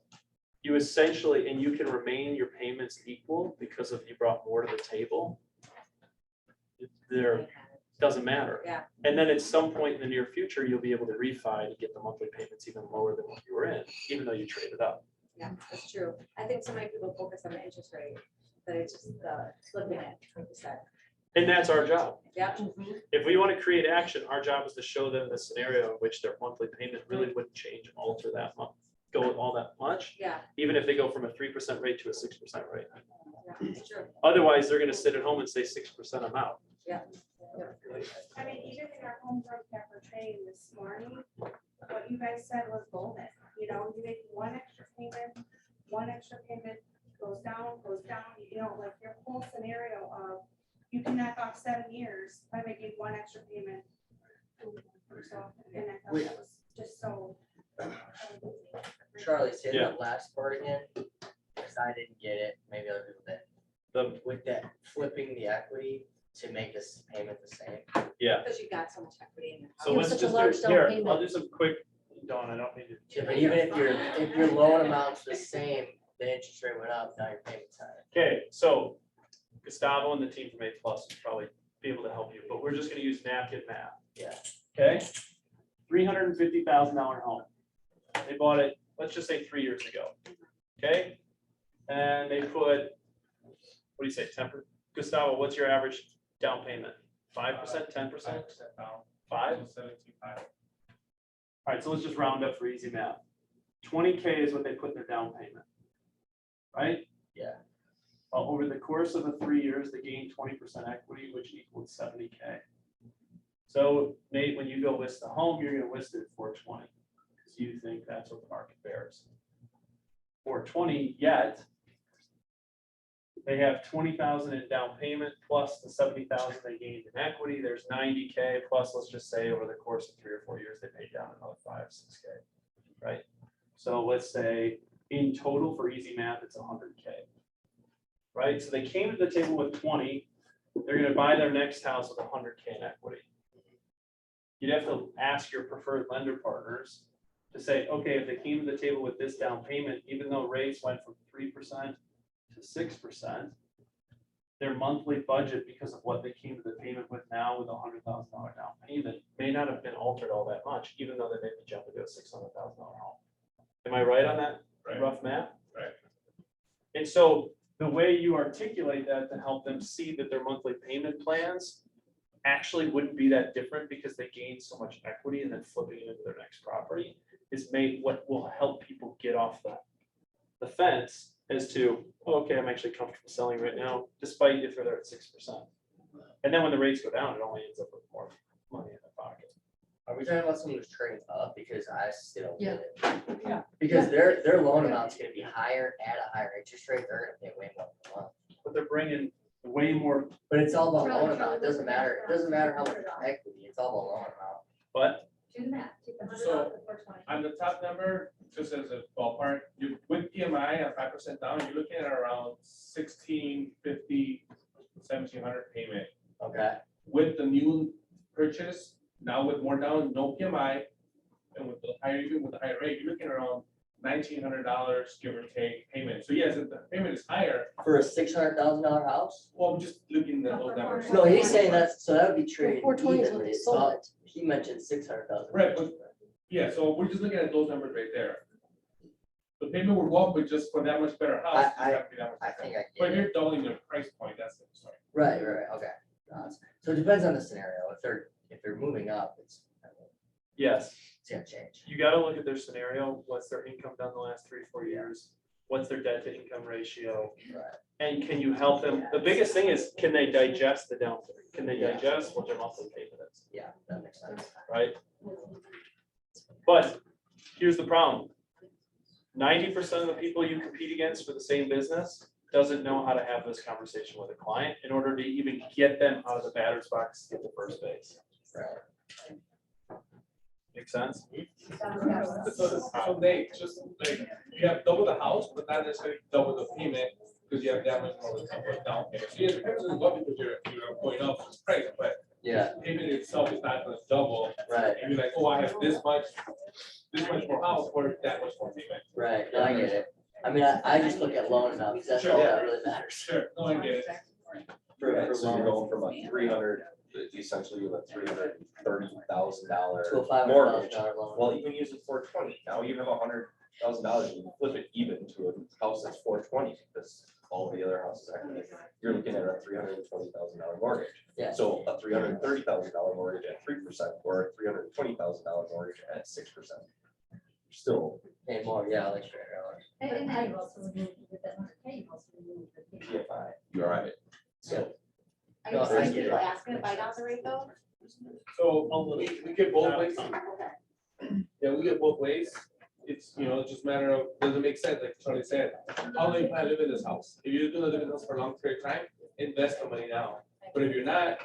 you essentially, and you can remain your payments equal because of you brought more to the table. There doesn't matter. Yeah. And then at some point in the near future, you'll be able to refi to get the monthly payments even lower than what you were in, even though you traded up. Yeah, that's true. I think so many people focus on the interest rate, but it's just flipping it 20%. And that's our job. Yep. If we want to create action, our job is to show them the scenario in which their monthly payment really wouldn't change and alter that month, go all that much, Yeah, even if they go from a 3% rate to a 6% rate. yeah, it's true. Otherwise, they're going to sit at home and say 6%, I'm out. Yeah. I mean, even in our home broke that we're trading this morning, what you guys said was golden. You make one extra payment, goes down, like your whole scenario of you can knock off 7 years by making one extra payment. So, and I thought that was just so. Charlie, say Yeah. that last part again, because I didn't get it, maybe other people did. The, With that flipping the equity to make this payment the same. yeah. Because you got so much equity in your So house. let's such a just large do, down here, payment. I'll do some quick, Dawn, I don't need to. Yeah, but even if your loan amount's the same, the interest rate went up, now your payment's higher. Okay, so Gustavo and the team from A Plus will probably be able to help you, but we're just gonna use napkin math. Yeah. Okay? $350,000 home. They bought it let's just say 3 years ago, okay? And they put, what do you say, 10%? Gustavo, what's your average down payment? 5%, 10%? down. 5? 75. All right, so let's just round up for easy math. 20K is what they put in their down payment, right? Yeah. Well, over the course of the 3 years, they gained 20% equity, which equaled 70K. So Nate, when you go list the home, you're gonna list it at 420, because you think that's what the market bears. 420 yet, they have 20,000 in down payment plus the 70,000 they gained in equity. There's 90K plus, let's just say over the course of 3 or 4 years, they paid down another 5, 6K, right? So let's say in total for easy math, it's 100K, right? So they came to the table with 20, they're gonna buy their next house with 100K in equity. You'd have to ask your preferred lender partners to say, okay, if they came to the table with this down payment, even though rates went from 3% to 6%, their monthly budget, because of what they came to the payment with now with a $100,000 down payment, may not have been altered all that much, even though they may be jumping to a $600,000 home. Am I right on that Right. rough math? Right. And so the way you articulate that to help them see that their monthly payment plans actually wouldn't be that different because they gained so much equity and then flipping it into their next property is made what will help people get off the fence as to, oh, okay, I'm actually comfortable selling right now, despite if they're at 6%. And then when the rates go down, it only ends up with more money in their pocket. Are we talking about someone who's trading up? Because I still Yeah. get it. Yeah. Because their loan amount's gonna be higher at a higher interest rate, they're gonna pay way more per month. But they're bringing way more, But it's all about loan amount, it doesn't matter how much equity, it's all about loan amount. but Do the math, take the 100 So, off the 420. On the top number, just as a ballpark, you, with PMI at 5% down, you're looking at around 1,650, 1,700 payment. Okay, With the new purchase, now with more down, no PMI, and with the higher, even with the higher rate, you're looking around $1,900, give or take, payment. So yes, if the payment is higher, for a $600,000 house? well, I'm just looking at those numbers. No, he's saying that's, so that would be trading 420 is what evenly, they it's sold not, it. he mentioned 600,000. Right, but- Yeah, so we're just looking at those numbers right there. The payment will go up, but just for that much better house. it's I gotta be that much I better. think I But get if it. you're doubling your price point, that's the story. Right, okay. So it depends on the scenario, if they're moving up, it's yes, gonna change. you gotta look at their scenario. What's their income done the last 3 or 4 years? What's their debt to income ratio? Right. And can you help them? The biggest thing is, can they digest the down payment? Can they digest what their monthly payment is, Yeah, that makes sense. right? But here's the problem. 90% of the people you compete against for the same business doesn't know how to have this conversation with a client in order to even get them out of the batter's box to get to first base. Right. Make sense? So they just like, you have double the house, but not necessarily double the payment, because you have that much more of a down payment. So yes, the payment is what because you're going up in price, but Yeah, payment itself is not gonna double. right, And you're like, oh, I have this much more house or that much more payment. right, no, I get it. I mean, I just look at loan amount, because that's all that really matters Sure, no, I get it. for So you're loan. going from a 300, essentially with a $330,000 To a $500,000 mortgage. loan. Well, even using 420, now you have $100,000, you can flip it even to a house that's 420, because all the other houses are, you're looking at a $320,000 mortgage. Yeah. So a $330,000 mortgage at 3% or a $320,000 mortgage at 6%. Still, Pay more, yeah, like straight dollars. And now you also removed with that 100K, you also removed the PMI. PFI. you're right. So, Are No, you I saying get people it. asking to buy down the rate though? So we get both ways. Okay. Yeah, we get both ways. It's, it's just a matter of, does it make sense, like Charlie said, how long you plan to live in this house? If you're gonna live in this for a long period of time, invest the money now. But if you're not,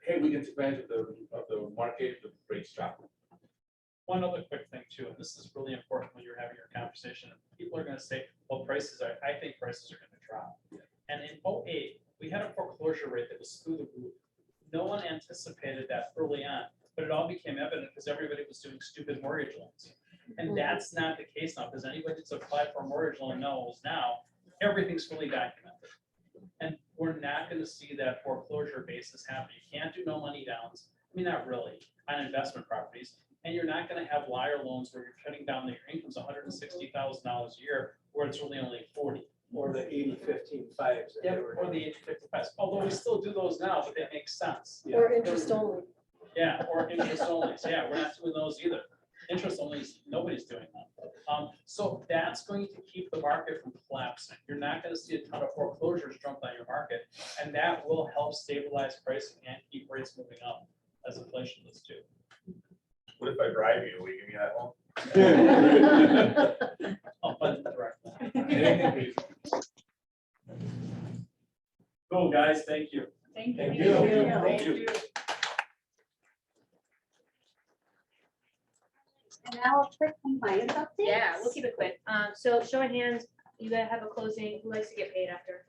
hey, we can take advantage of the market, the rates drop. One other quick thing too, and this is really important when you're having your conversation, people are gonna say, well, I think prices are gonna drop. And in '08, we had a foreclosure rate that was through the roof. No one anticipated that early on, but it all became evident because everybody was doing stupid mortgage loans. And that's not the case now, because anybody that's applied for a mortgage loan knows now, everything's fully documented. And we're not gonna see that foreclosure basis happen. You can't do no money downs. I mean, not really, on investment properties. And you're not gonna have liar loans where you're cutting down that your income's $160,000 a year, where it's really only 40. Or the 80-15-5s that Yeah, they were or the doing. age of 55, although we still do those now, but that makes sense. Yeah. Or interest only. Yeah, or interest only, yeah, we're not doing those either. Interest only, nobody's doing that. So that's going to keep the market from collapsing. You're not gonna see a ton of foreclosures dumped on your market, and that will help stabilize pricing and keep rates moving up as inflation does too. What if I bribe you? Will you give me that one? I'll fund it directly. Cool, guys, thank you. Thank Thank you. you. Thank you. And now a quick compliance update. Yeah, we'll keep it quick. So show of hands, you gotta have a closing. Who likes to get paid after?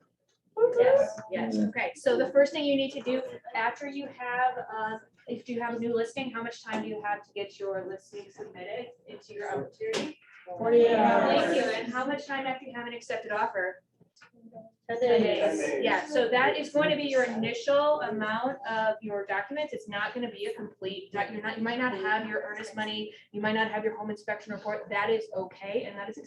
Yes, okay. So the first thing you need to do after you have, if you have a new listing, how much time do you have to get your listing submitted into your opportunity? 48 Thank hours. you. And how much time after you have an accepted offer? 10 10 days. days. Yeah, so that is going to be your initial amount of your documents. It's not gonna be a complete, you might not have your earnest money, you might not have your home inspection report. That is okay, and that is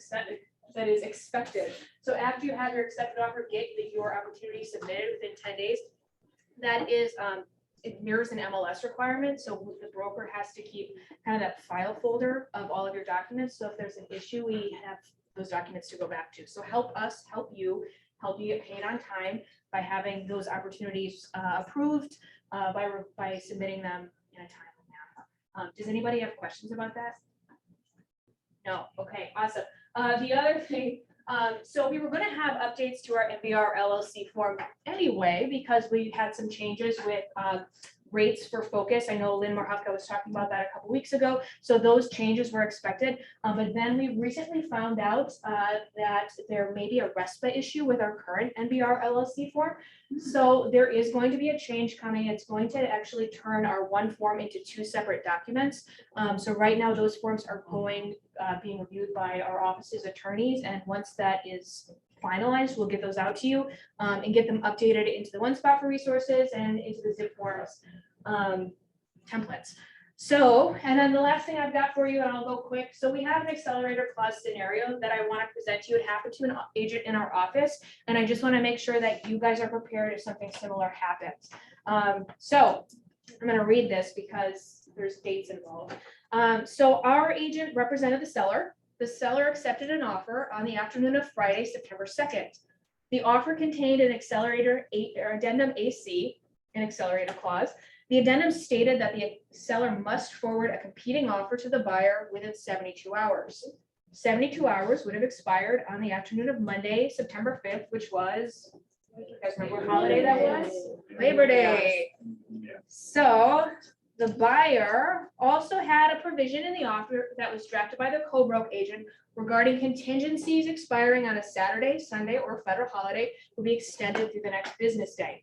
expected. So after you have your accepted offer, get your opportunity submitted within 10 days. That is, it mirrors an MLS requirement, so the broker has to keep kind of that file folder of all of your documents. So if there's an issue, we have those documents to go back to. So help us, help you get paid on time by having those opportunities approved by submitting them in a timely manner. Does anybody have questions about that? No, okay, awesome. The other thing, so we were gonna have updates to our MBR LLC form anyway, because we had some changes with rates for Focus. I know Lynn Marhufka was talking about that a couple weeks ago. So those changes were expected. But then we recently found out that there may be a RESPA issue with our current NBR LLC form. So there is going to be a change coming. It's going to actually turn our one form into two separate documents. So right now, those forms are being reviewed by our office's attorneys. And once that is finalized, we'll get those out to you and get them updated into the one spot for resources and into the zip forms templates. So, and then the last thing I've got for you, and I'll go quick. So we have an accelerator clause scenario that I want to present to you. It happened to an agent in our office, and I just want to make sure that you guys are prepared if something similar happens. So I'm going to read this because there's dates involved. So our agent represented the seller. The seller accepted an offer on the afternoon of Friday, September 2nd. The offer contained an addendum AC, an accelerator clause. The addendum stated that the seller must forward a competing offer to the buyer within 72 hours. 72 hours would have expired on the afternoon of Monday, September 5th, which was, you guys remember what holiday that was? Labor Day. So the buyer also had a provision in the offer that was drafted by the co-broke agent regarding contingencies expiring on a Saturday, Sunday, or federal holiday will be extended through the next business day.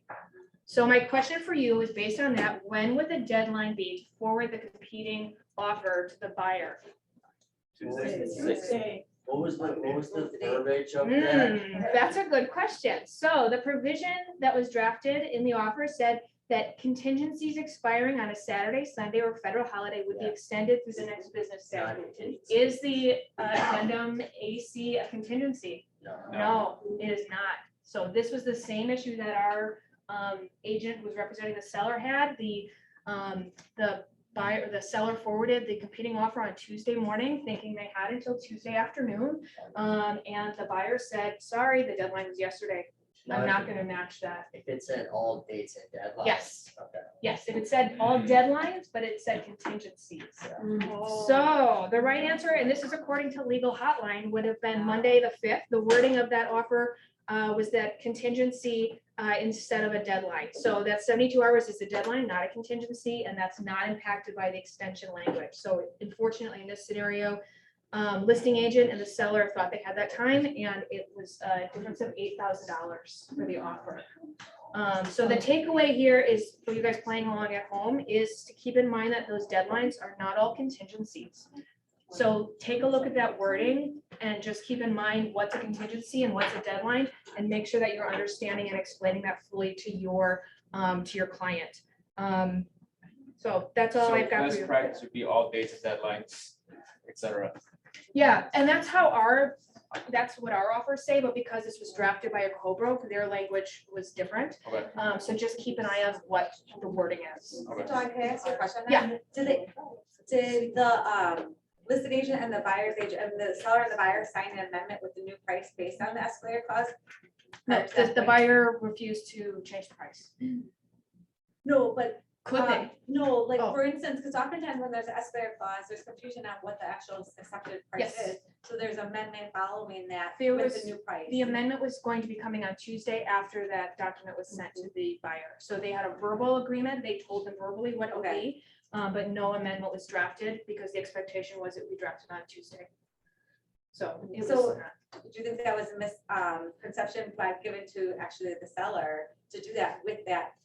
So my question for you is based on that, when would the deadline be to forward the competing offer to the buyer? Tuesday. What was the verbiage of that? That's a good question. So the provision that was drafted in the offer said that contingencies expiring on a Saturday, Sunday, or federal holiday would be extended through the next business day. Is the addendum AC a contingency? No, it is not. So this was the same issue that our agent who was representing the seller had. The seller forwarded the competing offer on Tuesday morning, thinking they had until Tuesday afternoon. And the buyer said, sorry, the deadline was yesterday. I'm not gonna match that. If it said all dates and deadlines. Yes. Okay. Yes, if it said all deadlines, but it said contingencies. So the right answer, and this is according to Legal Hotline, would have been Monday the 5th. The wording of that offer was that contingency instead of a deadline. So that 72 hours is the deadline, not a contingency, and that's not impacted by the extension language. So unfortunately, in this scenario, listing agent and the seller thought they had that time, and it was a difference of $8,000 for the offer. So the takeaway here is for you guys playing along at home is to keep in mind that those deadlines are not all contingencies. So take a look at that wording and just keep in mind what's a contingency and what's a deadline, and make sure that you're understanding and explaining that fully to your client. So that's all I've got for Best you. practice would be all dates and deadlines, et cetera. Yeah, and that's what our offers say, but because this was drafted by a co-broke, their language was different. Okay. So just keep an eye on what the wording is. Okay. Dawn, can I ask you a question? on Yeah. that? Did the listed agent and the buyer's agent, and the seller and the buyer sign an amendment with the new price based on the escalator clause? No, the buyer refused to change the price. No, but Could they? no, like, Oh. for instance, because oftentimes when there's an escalator clause, there's confusion on what the actual accepted price Yes. is. So there's amendment following that There with was- the new price. The amendment was going to be coming on Tuesday after that document was sent to the buyer. So they had a verbal agreement. They told them verbally what it would be. But no amendment was drafted because the expectation was it would be drafted on Tuesday. So it was So- not. Do you think that was a misconception by given to actually the seller to do that with that?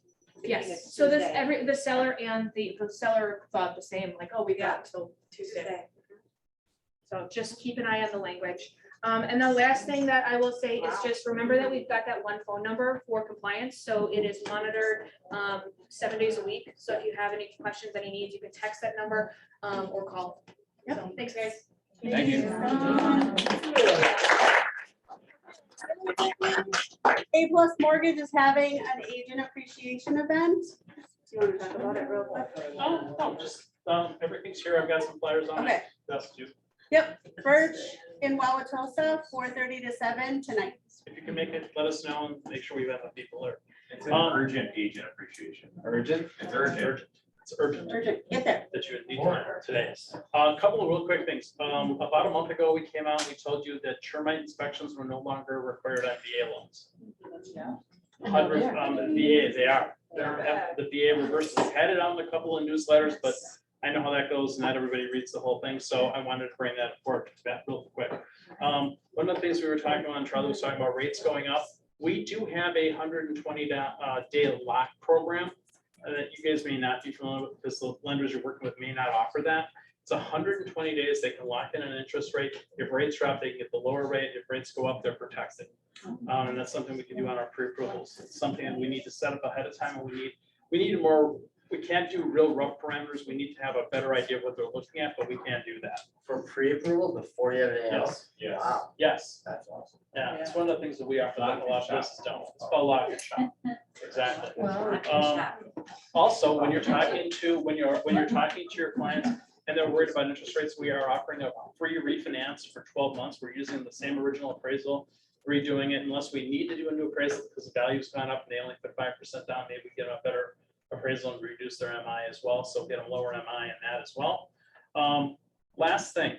beginning of Yes, so this, Tuesday? the seller and the seller thought the same, like, oh, we Yeah. got till Tuesday. Tuesday. So just keep an eye on the language. And the last thing that I will say is just remember that we've got that one phone number for compliance. So it is monitored 7 days a week. So if you have any questions, any needs, you can text that number or call. So thanks, guys. Thank you. A Plus Mortgage is having an agent appreciation event. Do you want to talk about it real quick? No, just, everything's here. I've got some flyers on it. Okay. That's you. Yep, Birch in Wauwatosa, 4:30 to 7 tonight. If you can make it, let us know and make sure we have the people there. It's an urgent agent appreciation. Urgent? It's urgent. It's urgent Urgent, get there. that you need today. A couple of real quick things. About a month ago, we came out and we told you that termite inspections were no longer required on VA loans. Hundreds, the VA, they are. The VA reversed, had it on a couple of newsletters, but I know how that goes. Not everybody reads the whole thing, so I wanted to bring that forward that real quick. One of the things we were talking about, and Charlie was talking about rates going up. We do have a 120 day lock program that you guys may not be familiar with because the lenders you're working with may not offer that. It's 120 days. They can lock in an interest rate. If rates drop, they can get the lower rate. If rates go up, they're protected. And that's something we can do on our pre-approvals. It's something that we need to set up ahead of time, and we need more. We can't do real rough parameters. We need to have a better idea of what they're looking at, but we can do that. For pre-approval before you have anything else? Yes. Wow, Yes, that's awesome. yeah, it's one of the things that we offer that a lot of places don't. It's called lock and shop. Exactly. Also, when you're talking to your clients and they're worried about interest rates, we are offering a free refinance for 12 months. We're using the same original appraisal, redoing it unless we need to do a new appraisal because the value's gone up and they only put 5% down. Maybe we get a better appraisal and reduce their MI as well. So get them lower MI in that as well. Last thing,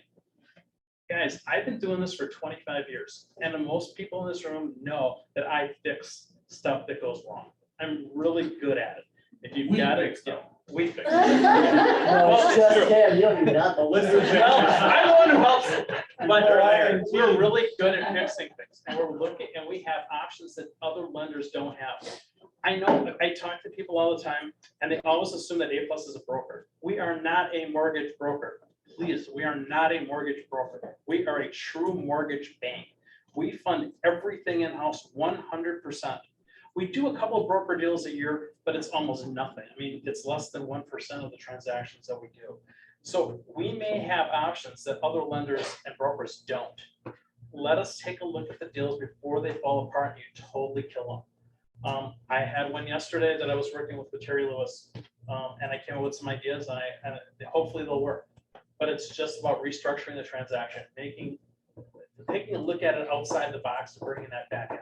guys, I've been doing this for 25 years and most people in this room know that I fix stuff that goes wrong. I'm really good at it. If you've got it, we fix it. No, it's just him, you don't do nothing. I'm the one who helps. But we're really good at fixing things and we're looking, and we have options that other lenders don't have. I know that I talk to people all the time and they always assume that A Plus is a broker. We are not a mortgage broker. Please, we are not a mortgage broker. We are a true mortgage bank. We fund everything in-house 100%. We do a couple of broker deals a year, but it's almost nothing. I mean, it's less than 1% of the transactions that we do. So we may have options that other lenders and brokers don't. Let us take a look at the deals before they fall apart and you totally kill them. I had one yesterday that I was working with Terry Lewis, and I came up with some ideas and hopefully they'll work. But it's just about restructuring the transaction, taking a look at it outside the box and bringing that back in.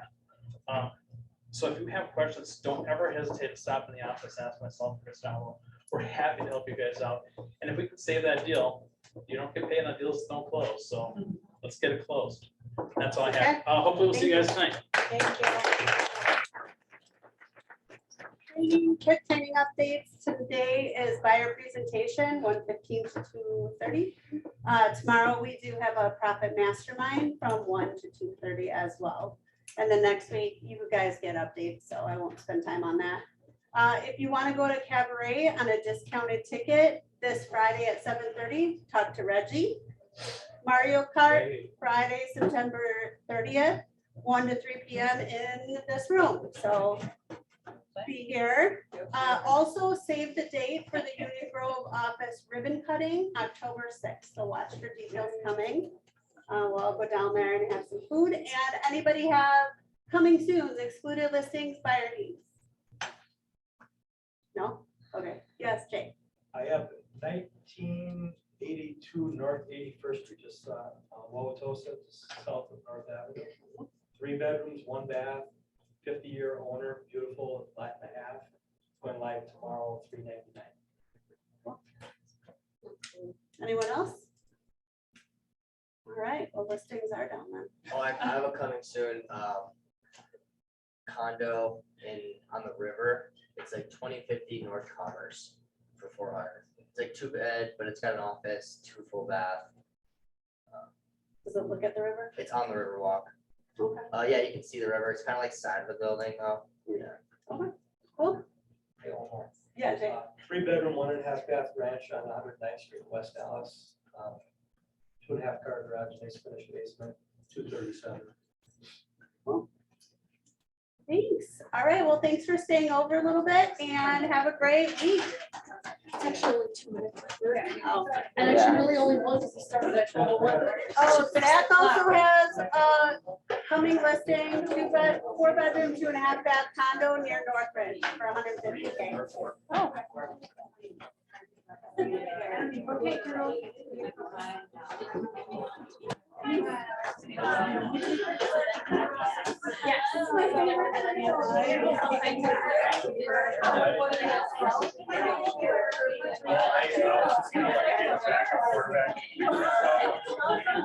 So if you have questions, don't ever hesitate to stop in the office, ask myself, Chris Dowell. We're happy to help you guys out. And if we can save that deal, you don't get paid on deals that don't close. So let's get it closed. That's all I have. Hopefully we'll see you guys tonight. Thank you. Quick training updates. Today is buyer presentation, 1:15 to 2:30. Tomorrow we do have a profit mastermind from 1 to 2:30 as well. And then next week, you guys get updates, so I won't spend time on that. If you want to go to Cabaret on a discounted ticket this Friday at 7:30, talk to Reggie. Mario Kart, Friday, September 30th, 1 to 3 p.m. in this room. So be here. Also save the date for the Union Grove office ribbon cutting, October 6th. So watch for details coming. We'll all go down there and have some food. And anybody have coming soon, excluded listings, buyer needs? No? Okay. Yes, Jay. I have 1982 North 81st Street, just Wauwatosa, just south of North Avenue. 3 bedrooms, 1 bath, 50-year owner, beautiful, flat and a half. Going live tomorrow, $399. Anyone else? All right, well, listings are down then. Oh, I have a coming soon, condo on the river. It's like 2050 North Commerce for 400. It's like 2 bed, but it's got an office, 2 full bath. Does it look at the river? It's on the river walk. Okay. Yeah, you can see the river. It's kind of like side of the building though. Yeah. Okay, cool. Yeah, Jay. 3 bedroom, 1.5 bath ranch on 109th Street, West Dallas. 2.5 car garage, nice finished basement, 237. Thanks. All right, well, thanks for staying over a little bit and have a great week. It's actually only 2 minutes. Oh, And actually really only one because he started at 12:01. Oh, Zach also has a coming listing, 4 bedroom, 2.5 bath condo near Northridge for 150K. Oh. Okay, girl. Yes.